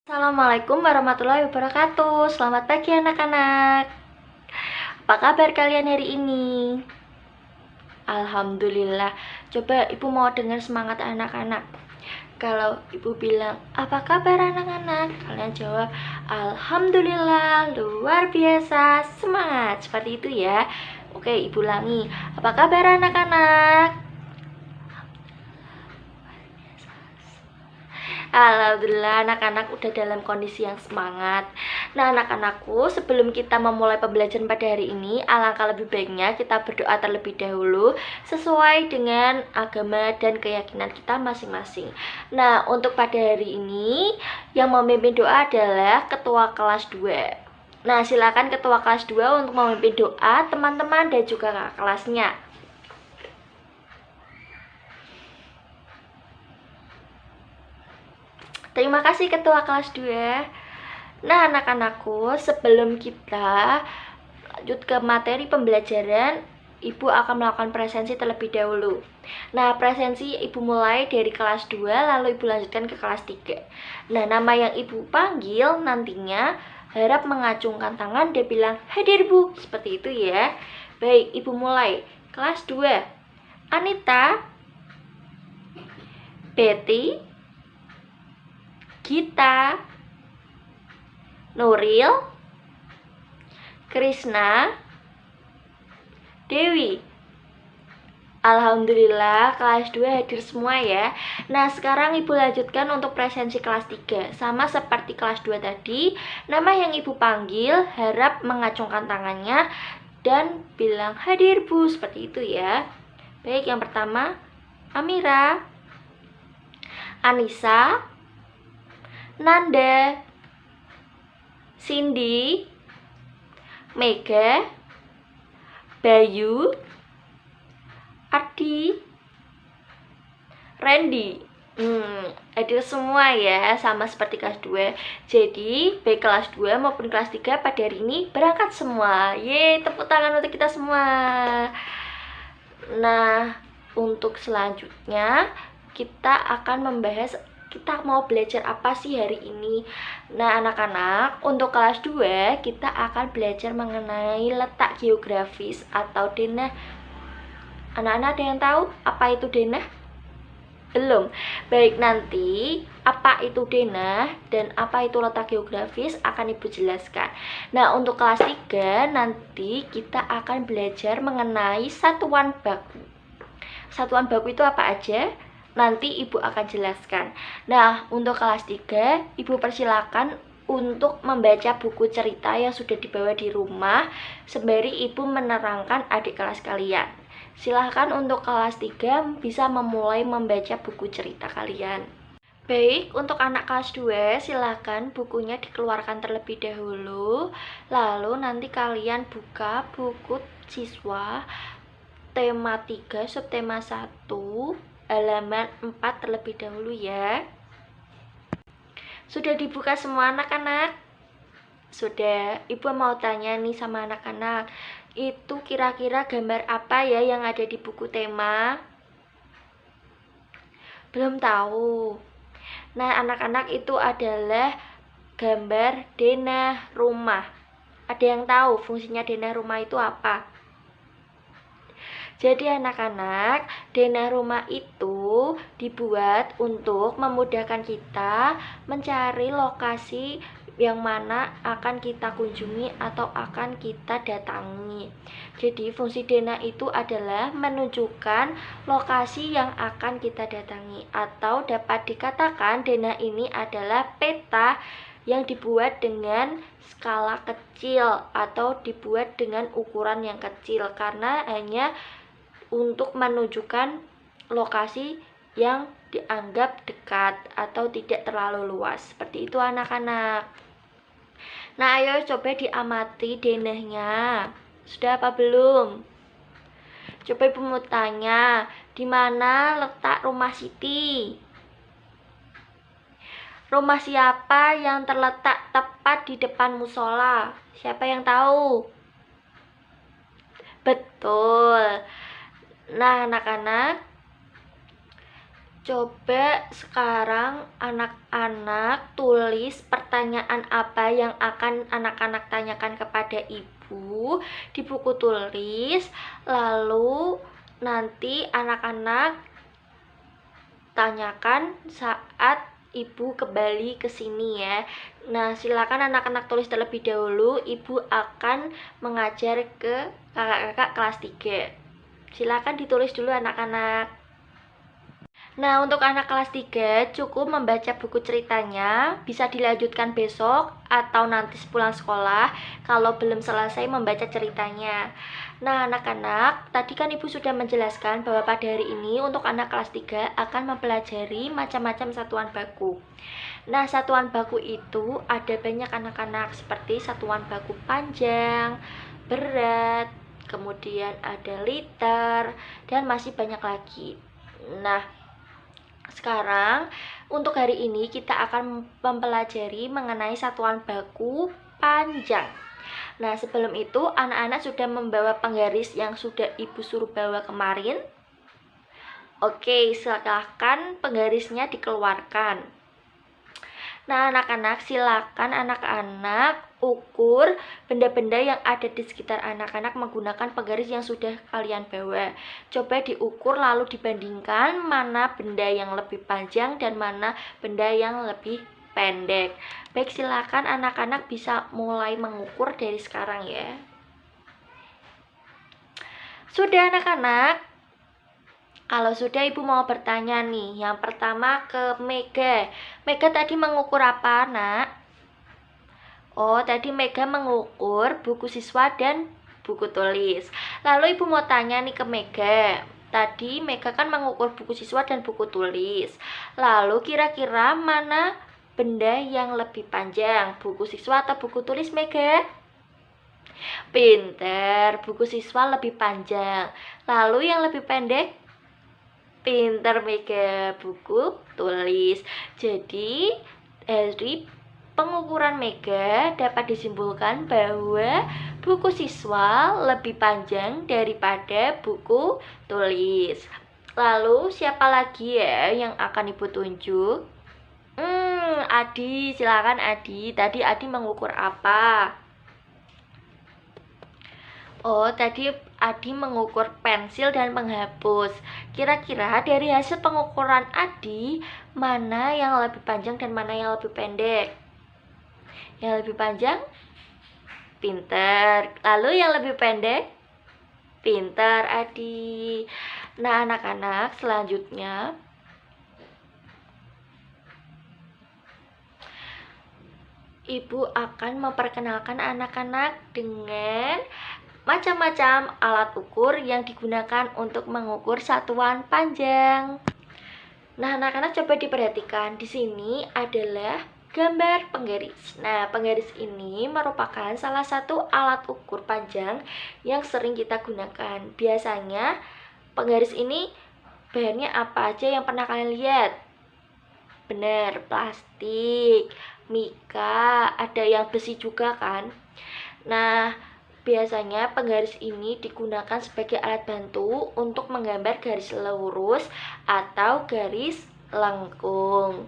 Assalamualaikum warahmatullahi wabarakatuh. Selamat pagi anak-anak. Apa kabar kalian hari ini? Alhamdulillah. Coba ibu mau dengar semangat anak-anak. Kalau ibu bilang, apa kabar anak-anak? Kalian jawab, Alhamdulillah, luar biasa, semangat. Seperti itu ya. Oke, ibu ulangi. Apa kabar anak-anak? Alhamdulillah anak-anak udah dalam kondisi yang semangat. Nah anak-anakku, sebelum kita memulai pembelajaran pada hari ini, alangkah lebih baiknya kita berdoa terlebih dahulu sesuai dengan agama dan keyakinan kita masing-masing. Nah untuk pada hari ini yang memimpin doa adalah ketua kelas 2. Nah silakan ketua kelas 2 untuk memimpin doa teman-teman dan juga kakak kelasnya. Terima kasih ketua kelas 2. Nah anak-anakku, sebelum kita lanjut ke materi pembelajaran, ibu akan melakukan presensi terlebih dahulu. Nah presensi ibu mulai dari kelas 2, lalu ibu lanjutkan ke kelas 3. Nah nama yang ibu panggil nantinya harap mengacungkan tangan dan bilang hadir bu, seperti itu ya. Baik, ibu mulai. Kelas 2, Anita, Betty, Gita, Nuril, Krishna, Dewi. Alhamdulillah kelas 2 hadir semua ya. Nah sekarang ibu lanjutkan untuk presensi kelas 3. Sama seperti kelas 2 tadi, nama yang ibu panggil harap mengacungkan tangannya dan bilang hadir bu, seperti itu ya. Baik, yang pertama Amira, Anissa, Nanda, Cindy, Mega, Bayu, Ardi, Randy. Hadir semua ya, sama seperti kelas 2. Jadi baik kelas 2 maupun kelas 3 pada hari ini berangkat semua. Yeay, tepuk tangan untuk kita semua. Nah untuk selanjutnya kita akan membahas kita mau belajar apa sih hari ini. Nah anak-anak, untuk kelas 2 kita akan belajar mengenai letak geografis atau denah. Anak-anak ada yang tahu apa itu denah? Belum? Baik, nanti apa itu denah dan apa itu letak geografis akan ibu jelaskan. Nah untuk kelas 3 nanti kita akan belajar mengenai satuan baku. Satuan baku itu apa aja? Nanti ibu akan jelaskan. Nah untuk kelas 3 ibu persilakan untuk membaca buku cerita yang sudah dibawa di rumah sembari ibu menerangkan adik kelas kalian. Silahkan untuk kelas 3 bisa memulai membaca buku cerita kalian. Baik, untuk anak kelas 2 silahkan bukunya dikeluarkan terlebih dahulu. Lalu nanti kalian buka buku siswa tema 3 subtema 1 halaman 4 terlebih dahulu ya. Sudah dibuka semua anak-anak? Sudah. Ibu mau tanya nih sama anak-anak, itu kira-kira gambar apa ya yang ada di buku tema? Belum tahu. Nah anak-anak, itu adalah gambar denah rumah. Ada yang tahu fungsinya denah rumah itu apa? Jadi anak-anak, denah rumah itu dibuat untuk memudahkan kita mencari lokasi yang mana akan kita kunjungi atau akan kita datangi. Jadi fungsi denah itu adalah menunjukkan lokasi yang akan kita datangi, atau dapat dikatakan denah ini adalah peta yang dibuat dengan skala kecil atau dibuat dengan ukuran yang kecil karena hanya untuk menunjukkan lokasi yang dianggap dekat atau tidak terlalu luas. Seperti itu anak-anak. Nah ayo coba diamati denahnya. Sudah apa belum? Coba ibu mau tanya, di mana letak rumah Siti? Rumah siapa yang terletak tepat di depan musola? Siapa yang tahu? Betul. Nah anak-anak, Coba sekarang anak-anak tulis pertanyaan apa yang akan anak-anak tanyakan kepada ibu di buku tulis. Lalu nanti anak-anak tanyakan saat ibu kembali ke sini ya. Nah, silakan anak-anak tulis terlebih dahulu. Ibu akan mengajar ke kakak-kakak kelas 3. Silakan ditulis dulu anak-anak. Nah, untuk anak kelas 3 cukup membaca buku ceritanya, bisa dilanjutkan besok atau nanti sepulang sekolah kalau belum selesai membaca ceritanya. Nah, anak-anak, tadi kan Ibu sudah menjelaskan bahwa pada hari ini untuk anak kelas 3 akan mempelajari macam-macam satuan baku. Nah, satuan baku itu ada banyak anak-anak seperti satuan baku panjang, berat, kemudian ada liter, dan masih banyak lagi. Nah, sekarang untuk hari ini kita akan mempelajari mengenai satuan baku panjang. Nah, sebelum itu anak-anak sudah membawa penggaris yang sudah Ibu suruh bawa kemarin. Oke, silakan penggarisnya dikeluarkan. Nah, anak-anak, silakan anak-anak ukur benda-benda yang ada di sekitar anak-anak menggunakan penggaris yang sudah kalian bawa. Coba diukur lalu dibandingkan mana benda yang lebih panjang dan mana benda yang lebih pendek. Baik, silakan anak-anak bisa mulai mengukur dari sekarang ya. Sudah anak-anak? Kalau sudah, Ibu mau bertanya nih. Yang pertama ke Mega. Mega tadi mengukur apa, Nak? Oh, tadi Mega mengukur buku siswa dan buku tulis. Lalu Ibu mau tanya nih ke Mega. Tadi Mega kan mengukur buku siswa dan buku tulis. Lalu kira-kira mana benda yang lebih panjang? Buku siswa atau buku tulis, Mega? Pinter, buku siswa lebih panjang. Lalu yang lebih pendek? Pinter, Mega, buku tulis. Jadi dari pengukuran Mega dapat disimpulkan bahwa buku siswa lebih panjang daripada buku tulis. Lalu siapa lagi ya yang akan Ibu tunjuk? Adi, silakan Adi. Tadi Adi mengukur apa? Oh, tadi Adi mengukur pensil dan penghapus. Kira-kira dari hasil pengukuran Adi, mana yang lebih panjang dan mana yang lebih pendek? Yang lebih panjang? Pinter. Lalu yang lebih pendek? Pinter, Adi. Nah, anak-anak, selanjutnya Ibu akan memperkenalkan anak-anak dengan macam-macam alat ukur yang digunakan untuk mengukur satuan panjang. Nah, anak-anak coba diperhatikan. Di sini adalah gambar penggaris. Nah, penggaris ini merupakan salah satu alat ukur panjang yang sering kita gunakan. Biasanya penggaris ini bahannya apa aja yang pernah kalian lihat? Benar, plastik, mika, ada yang besi juga kan? Nah, biasanya penggaris ini digunakan sebagai alat bantu untuk menggambar garis lurus atau garis lengkung.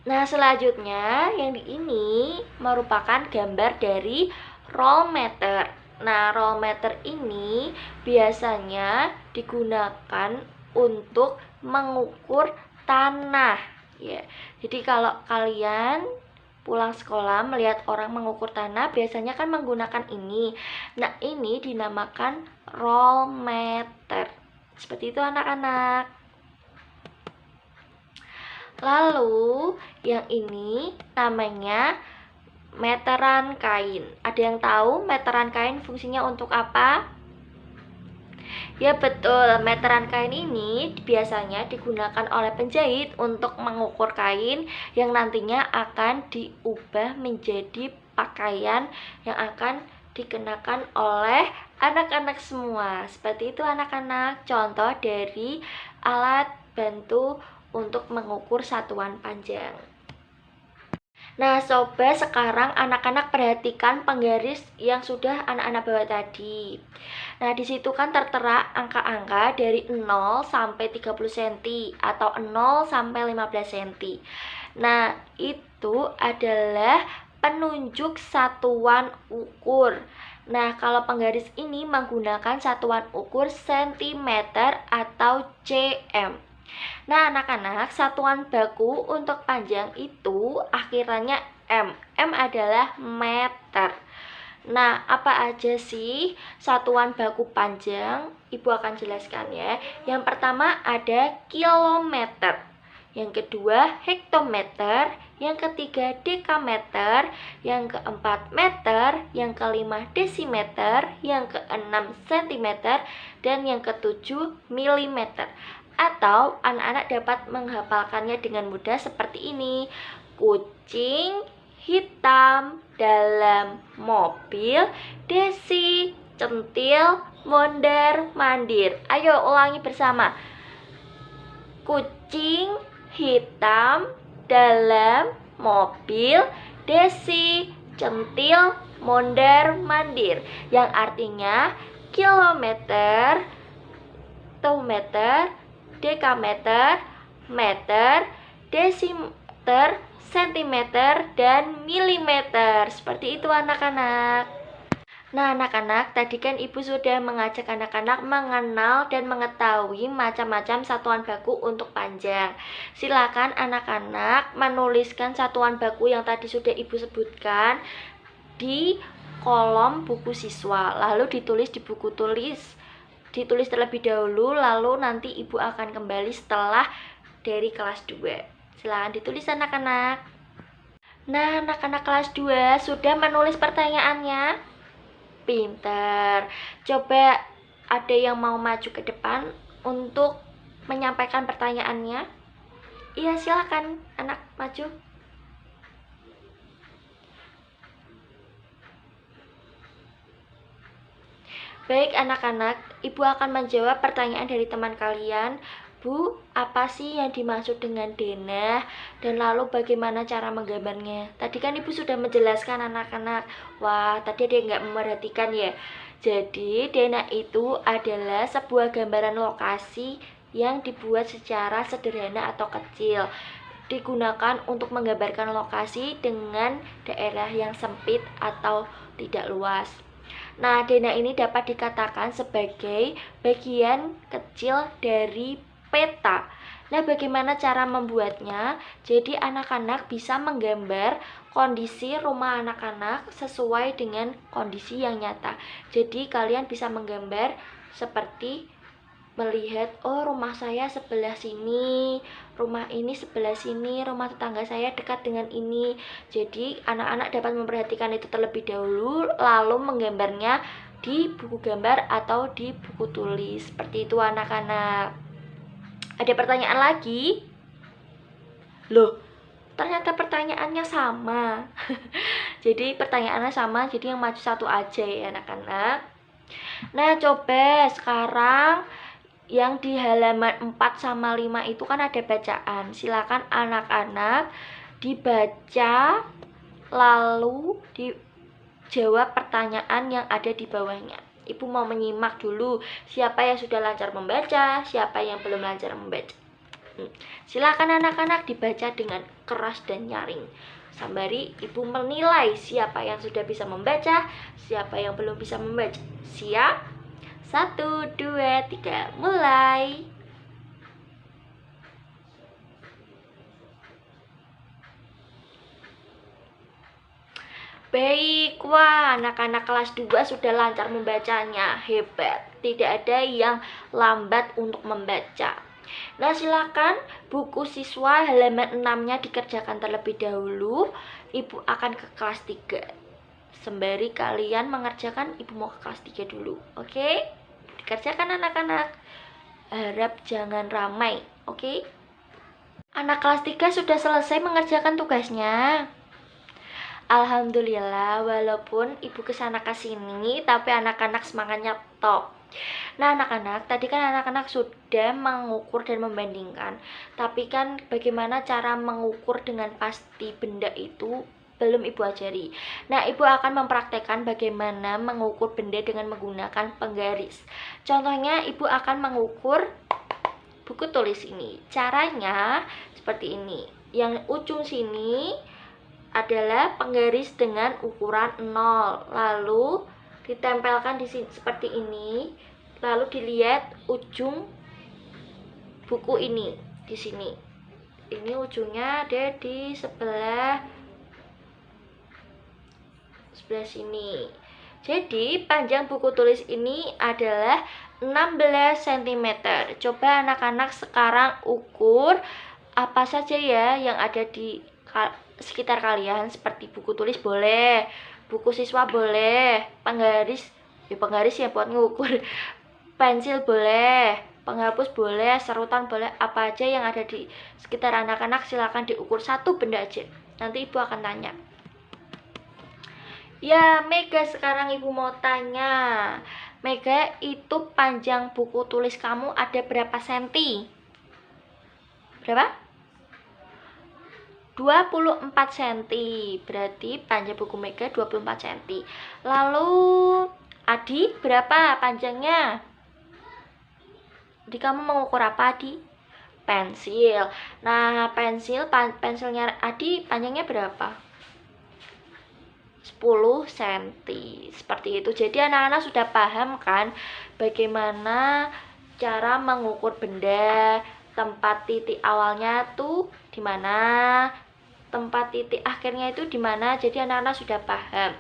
Nah, selanjutnya yang ini merupakan gambar dari roll meter. Nah, roll meter ini biasanya digunakan untuk mengukur tanah ya. Jadi kalau kalian pulang sekolah melihat orang mengukur tanah, biasanya kan menggunakan ini. Nah, ini dinamakan roll meter. Seperti itu anak-anak. Lalu yang ini namanya meteran kain. Ada yang tahu meteran kain fungsinya untuk apa? Ya betul, meteran kain ini biasanya digunakan oleh penjahit untuk mengukur kain yang nantinya akan diubah menjadi pakaian yang akan dikenakan oleh anak-anak semua. Seperti itu anak-anak, contoh dari alat bantu untuk mengukur satuan panjang. Nah, coba sekarang anak-anak perhatikan penggaris yang sudah anak-anak bawa tadi. Nah, di situ kan tertera angka-angka dari 0 sampai 30 cm atau 0 sampai 15 cm. Nah, itu adalah penunjuk satuan ukur. Nah, kalau penggaris ini menggunakan satuan ukur cm atau cm. Nah, anak-anak, satuan baku untuk panjang itu akhirannya M. M adalah meter. Nah, apa aja sih satuan baku panjang? Ibu akan jelaskan ya. Yang pertama ada kilometer. Yang kedua hektometer. Yang ketiga dekameter. Yang keempat meter. Yang kelima desimeter. Yang keenam sentimeter. Dan yang ketujuh milimeter. Atau anak-anak dapat menghafalkannya dengan mudah seperti ini. Kucing hitam dalam mobil, Desi centil mondar mandir. Ayo ulangi bersama. Kucing hitam dalam mobil, Desi centil mondar mandir. Yang artinya kilometer, meter, dekameter, meter, desimeter, sentimeter, dan milimeter. Seperti itu anak-anak. Nah, anak-anak, tadi kan ibu sudah mengajak anak-anak mengenal dan mengetahui macam-macam satuan baku untuk panjang. Silakan anak-anak menuliskan satuan baku yang tadi sudah ibu sebutkan di kolom buku siswa, lalu ditulis di buku tulis. Ditulis terlebih dahulu, lalu nanti ibu akan kembali setelah dari kelas 2. Silahkan ditulis anak-anak. Nah, anak-anak kelas 2 sudah menulis pertanyaannya? Pinter. Coba ada yang mau maju ke depan untuk menyampaikan pertanyaannya? Iya, silakan anak maju. Baik anak-anak, ibu akan menjawab pertanyaan dari teman kalian. Bu, apa sih yang dimaksud dengan denah? Dan lalu bagaimana cara menggambarnya? Tadi kan ibu sudah menjelaskan anak-anak. Wah, tadi ada yang nggak memperhatikan ya. Jadi, denah itu adalah sebuah gambaran lokasi yang dibuat secara sederhana atau kecil. Digunakan untuk menggambarkan lokasi dengan daerah yang sempit atau tidak luas. Nah, denah ini dapat dikatakan sebagai bagian kecil dari peta. Nah, bagaimana cara membuatnya? Jadi, anak-anak bisa menggambar kondisi rumah anak-anak sesuai dengan kondisi yang nyata. Jadi, kalian bisa menggambar seperti melihat, oh rumah saya sebelah sini, rumah ini sebelah sini, rumah tetangga saya dekat dengan ini. Jadi anak-anak dapat memperhatikan itu terlebih dahulu, lalu menggambarnya di buku gambar atau di buku tulis. Seperti itu anak-anak. Ada pertanyaan lagi? Loh, ternyata pertanyaannya sama. Jadi pertanyaannya sama, jadi yang maju satu aja ya anak-anak. Nah, coba sekarang yang di halaman 4 sama 5 itu kan ada bacaan. Silakan anak-anak dibaca lalu dijawab pertanyaan yang ada di bawahnya. Ibu mau menyimak dulu siapa yang sudah lancar membaca, siapa yang belum lancar membaca. Silakan anak-anak dibaca dengan keras dan nyaring. Sambari ibu menilai siapa yang sudah bisa membaca, siapa yang belum bisa membaca. Siap? 1, 2, 3, mulai. Baik, wah anak-anak kelas 2 sudah lancar membacanya, hebat. Tidak ada yang lambat untuk membaca. Nah, silakan buku siswa halaman 6-nya dikerjakan terlebih dahulu. Ibu akan ke kelas 3. Sembari kalian mengerjakan, ibu mau ke kelas 3 dulu. Oke? Dikerjakan anak-anak. Harap jangan ramai. Oke? Anak kelas 3 sudah selesai mengerjakan tugasnya. Alhamdulillah, walaupun ibu kesana kesini, tapi anak-anak semangatnya top. Nah, anak-anak, tadi kan anak-anak sudah mengukur dan membandingkan. Tapi kan bagaimana cara mengukur dengan pasti benda itu belum Ibu ajari. Nah, Ibu akan mempraktekkan bagaimana mengukur benda dengan menggunakan penggaris. Contohnya, Ibu akan mengukur buku tulis ini. Caranya seperti ini. Yang ujung sini adalah penggaris dengan ukuran 0. Lalu ditempelkan di sini seperti ini. Lalu dilihat ujung buku ini di sini. Ini ujungnya ada di sebelah sini. Jadi panjang buku tulis ini adalah 16 cm. Coba anak-anak sekarang ukur apa saja ya yang ada di sekitar kalian, seperti buku tulis boleh, buku siswa boleh, penggaris ya buat ngukur, pensil boleh, penghapus boleh, serutan boleh, apa aja yang ada di sekitar anak-anak silakan diukur satu benda aja. Nanti Ibu akan tanya. Ya, Mega, sekarang Ibu mau tanya. Mega, itu panjang buku tulis kamu ada berapa senti? Berapa? 24 cm. Berarti panjang buku Mega 24 cm. Lalu Adi berapa panjangnya? Jadi kamu mengukur apa, Adi? Pensil. Nah, pensilnya Adi panjangnya berapa? 10 cm. Seperti itu. Jadi anak-anak sudah paham kan bagaimana cara mengukur benda, tempat titik awalnya tuh di mana, tempat titik akhirnya itu di mana. Jadi anak-anak sudah paham.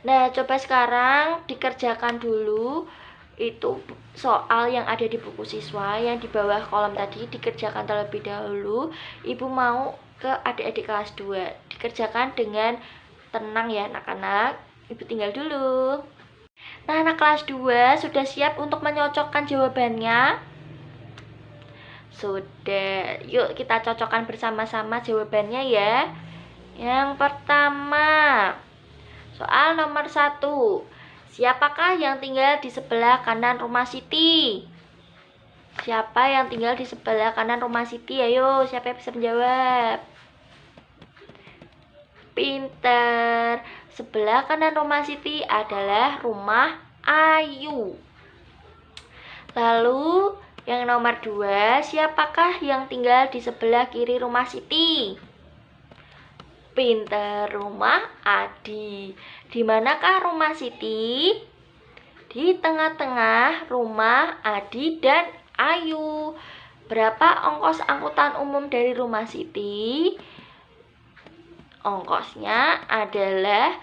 Nah, coba sekarang dikerjakan dulu itu soal yang ada di buku siswa yang di bawah kolom tadi, dikerjakan terlebih dahulu. Ibu mau ke adik-adik kelas 2 dikerjakan dengan tenang ya anak-anak. Ibu tinggal dulu. Nah, anak kelas 2 sudah siap untuk menyocokkan jawabannya? Sudah. Yuk kita cocokkan bersama-sama jawabannya ya. Yang pertama, soal nomor 1. Siapakah yang tinggal di sebelah kanan rumah Siti? Siapa yang tinggal di sebelah kanan rumah Siti? Ayo, siapa yang bisa menjawab? Pinter. Sebelah kanan rumah Siti adalah rumah Ayu. Lalu yang nomor 2, siapakah yang tinggal di sebelah kiri rumah Siti? Pinter, rumah Adi. Di manakah rumah Siti? Di tengah-tengah rumah Adi dan Ayu. Berapa ongkos angkutan umum dari rumah Siti? Ongkosnya adalah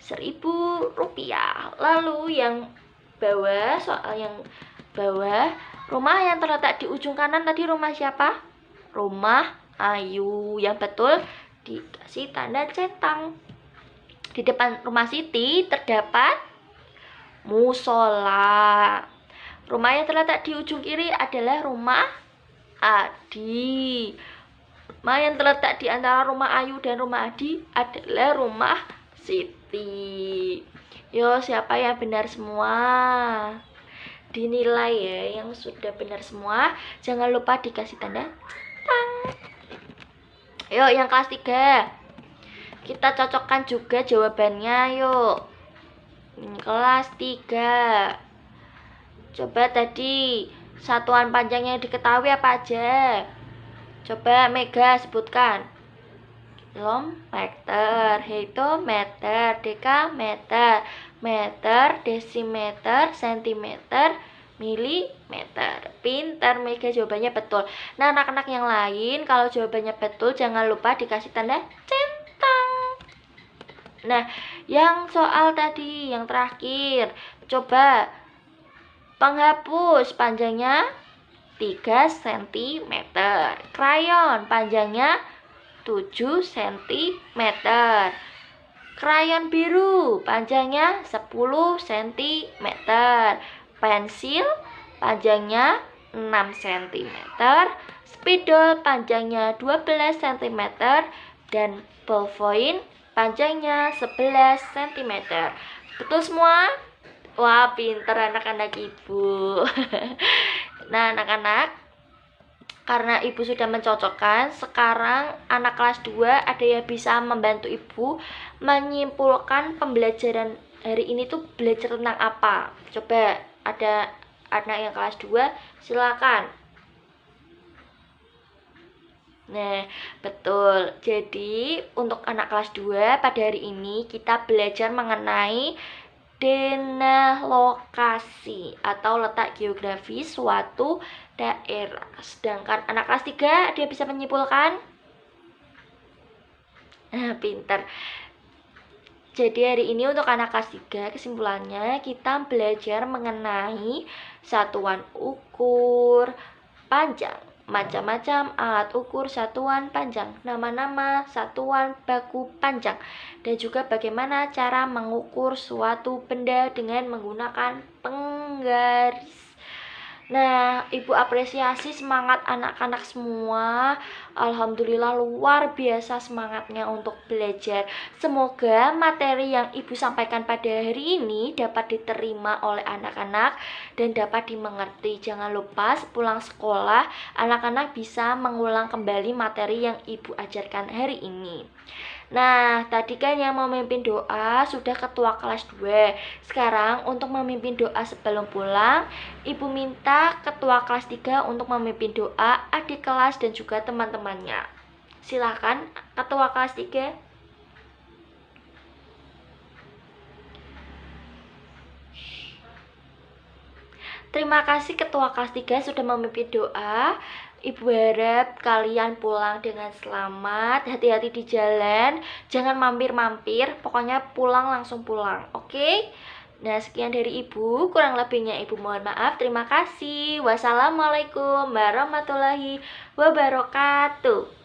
Rp1.000. Lalu yang bawah, soal yang bawah, rumah yang terletak di ujung kanan tadi rumah siapa? Rumah Ayu. Yang betul dikasih tanda centang. Di depan rumah Siti terdapat musola. Rumah yang terletak di ujung kiri adalah rumah Adi. Rumah yang terletak di antara rumah Ayu dan rumah Adi adalah rumah Siti. Yo, siapa yang benar semua? Dinilai ya, yang sudah benar semua. Jangan lupa dikasih tanda tang. Yuk, yang kelas 3. Kita cocokkan juga jawabannya, yuk. Kelas 3. Coba tadi satuan panjangnya diketahui apa aja? Coba Mega sebutkan. Kilometer, hektometer, dekameter, meter, desimeter, sentimeter, milimeter. Pintar Mega, jawabannya betul. Nah, anak-anak yang lain kalau jawabannya betul jangan lupa dikasih tanda centang. Nah, yang soal tadi yang terakhir, coba penghapus panjangnya 3 cm, krayon panjangnya 7 cm, krayon biru panjangnya 10 cm, pensil panjangnya 6 cm, spidol panjangnya 12 cm, dan ballpoint panjangnya 11 cm. Betul semua? Wah, pinter anak-anak ibu. Nah, anak-anak, karena ibu sudah mencocokkan, sekarang anak kelas 2 ada yang bisa membantu ibu menyimpulkan pembelajaran hari ini tuh belajar tentang apa. Coba, ada anak yang kelas 2, silakan. Nah, betul. Jadi, untuk anak kelas 2 pada hari ini kita belajar mengenai denalokasi atau letak geografis suatu daerah. Sedangkan anak kelas 3 dia bisa menyimpulkan. Nah, pinter. Jadi hari ini untuk anak kelas 3 kesimpulannya kita belajar mengenai satuan ukur, panjang, macam-macam alat ukur satuan panjang, nama-nama satuan baku panjang, dan juga bagaimana cara mengukur suatu benda dengan menggunakan penggaris. Nah, ibu apresiasi semangat anak-anak semua. Alhamdulillah luar biasa semangatnya untuk belajar. Semoga materi yang ibu sampaikan pada hari ini dapat diterima oleh anak-anak dan dapat dimengerti. Jangan lupa sepulang sekolah, anak-anak bisa mengulang kembali materi yang ibu ajarkan hari ini. Nah, tadi kan yang memimpin doa sudah ketua kelas 2. Sekarang untuk memimpin doa sebelum pulang, ibu minta ketua kelas 3 untuk memimpin doa adik kelas dan juga teman-temannya. Silakan ketua kelas 3. Terima kasih ketua kelas 3 sudah memimpin doa. Ibu harap kalian pulang dengan selamat, hati-hati di jalan, jangan mampir-mampir, pokoknya pulang langsung pulang, oke? Nah, sekian dari ibu, kurang lebihnya ibu mohon maaf, terima kasih. Wassalamualaikum warahmatullahi wabarakatuh.